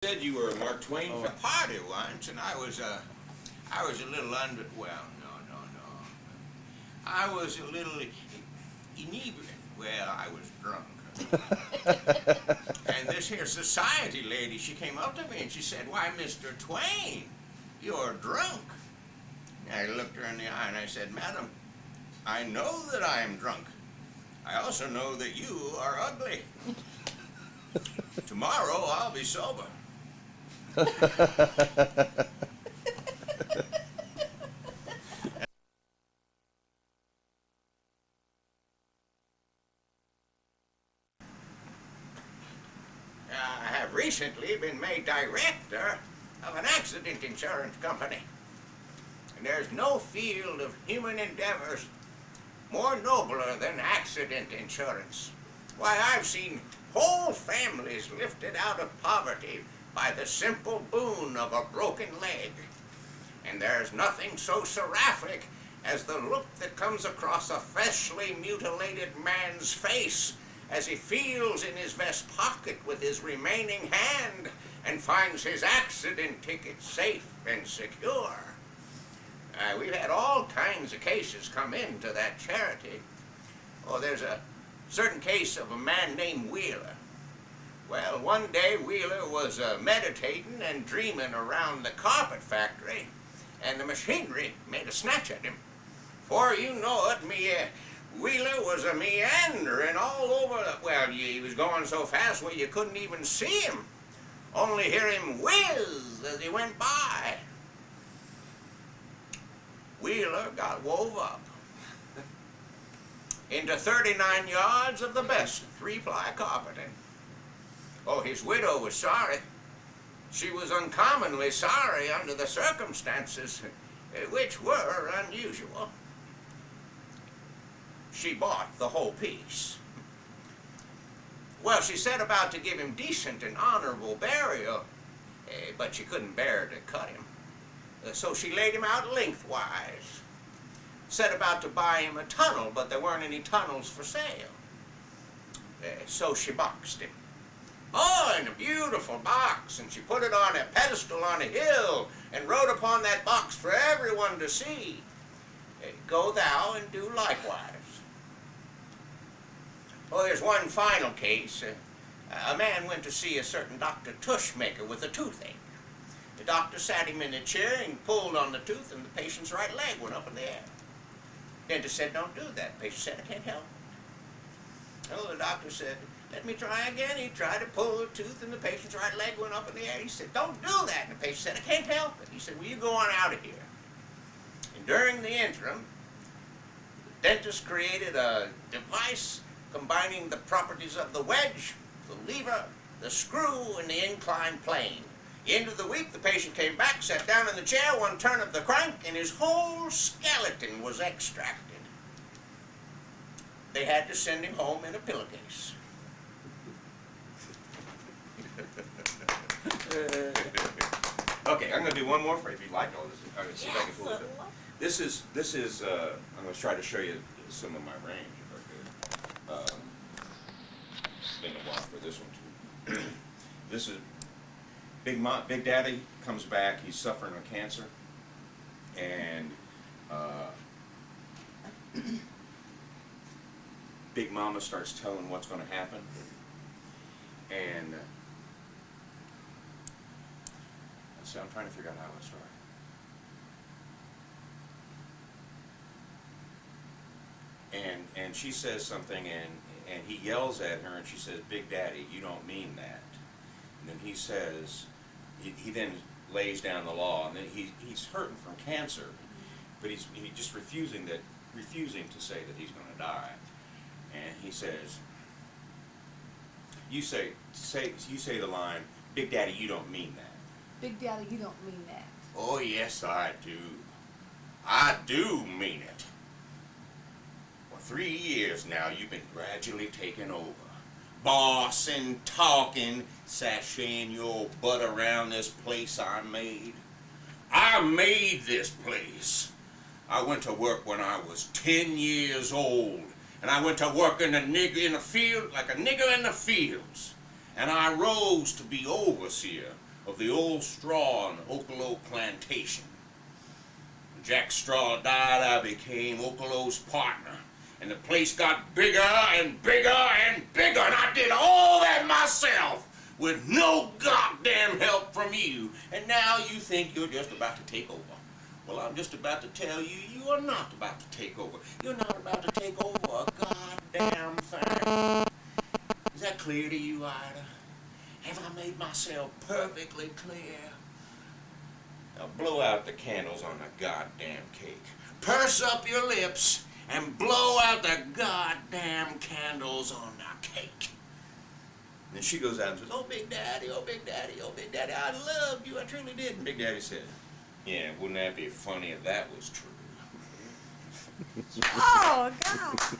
Said you were a Mark Twain A fan. party once, and I was a little well, no. I was a little inebriated. Well, I was drunk. And this here society lady, she came up to me and she said, "Why, Mr. Twain, you're drunk." And I looked her in the eye and I said, "Madam, I know that I am drunk. I also know that you are ugly. Tomorrow I'll be sober." I have recently been made director of an accident insurance company. And there's no field of human endeavors more nobler than accident insurance. Why, I've seen whole families lifted out of poverty by the simple boon of a broken leg. And there's nothing so seraphic as the look that comes across a freshly mutilated man's face as he feels in his vest pocket with his remaining hand and finds his accident ticket safe and secure. We've had all kinds of cases come into that charity. Oh, there's a certain case of a man named Wheeler. Well, one day Wheeler was meditating and dreaming around the carpet factory, and the machinery made a snatch at him. Before you know it, Wheeler was a meandering all over. Well, he was going so fast, well, you couldn't even see him. Only hear him whiz as he went by. Wheeler got wove up into 39 yards of the best 3-ply carpeting. Oh, his widow was sorry. She was uncommonly sorry under the circumstances, which were unusual. She bought the whole piece. Well, she set about to give him decent and honorable burial, but she couldn't bear to cut him. So she laid him out lengthwise. Set about to buy him a tunnel, but there weren't any tunnels for sale. So she boxed him. Oh, in a beautiful box, and she put it on a pedestal on a hill and wrote upon that box for everyone to see, "Go thou and do likewise." Oh, there's one final case. A man went to see a certain Dr. Tushmaker with a toothache. The doctor sat him in a chair and pulled on the tooth, and the patient's right leg went up in the air. Dentist said, "Don't do that." The patient said, "I can't help it." Oh, the doctor said, "Let me try again." He tried to pull the tooth, and the patient's right leg went up in the air. He said, "Don't do that." And the patient said, "I can't help it." He said, "Well, you go on out of here." And during the interim, the dentist created a device combining the properties of the wedge, the lever, the screw, and the inclined plane. End of the week, the patient came back, sat down in the chair, one turn of the crank, and his whole skeleton was extracted. They had to send him home in a pillowcase. Okay, I'm going to do one more for you if you like all this. All right, see if I can pull it up. This is. I'm going to try to show you some of my range if I could. It's been a while for this one too. This is Big Daddy comes back. He's suffering with cancer, and Big Mama starts telling what's going to happen, and so I'm trying to figure out how to start. And she says something, and he yells at her, and she says, "Big Daddy, you don't mean that." And then he says, he then lays down the law, and then he's hurting from cancer, but he's just refusing to say that he's going to die. And he says, you say the line, "Big Daddy, you don't mean that." Big Daddy, you don't mean that. Oh, yes, I do. I do mean it. For 3 years now, you've been gradually taking over. Bossing, talking, sashaying your butt around this place I made. I made this place. I went to work when I was 10 years old, and I went to work in the field like a nigger in the fields. And I rose to be overseer of the old straw and Okalo plantation. When Jack Straw died, I became Okalo's partner, and the place got bigger and bigger and bigger, and I did all that myself with no goddamn help from you. And now you think you're just about to take over. Well, I'm just about to tell you, you are not about to take over. You're not about to take over a goddamn thing. Is that clear to you, Ida? Have I made myself perfectly clear? Now blow out the candles on the goddamn cake. Purse up your lips and blow out the goddamn candles on the cake. And then she goes out and says, oh, Big Daddy, oh, Big Daddy, oh, Big Daddy, I loved you, I truly did. And Big Daddy said, yeah, wouldn't that be funny if that was true? Oh, God.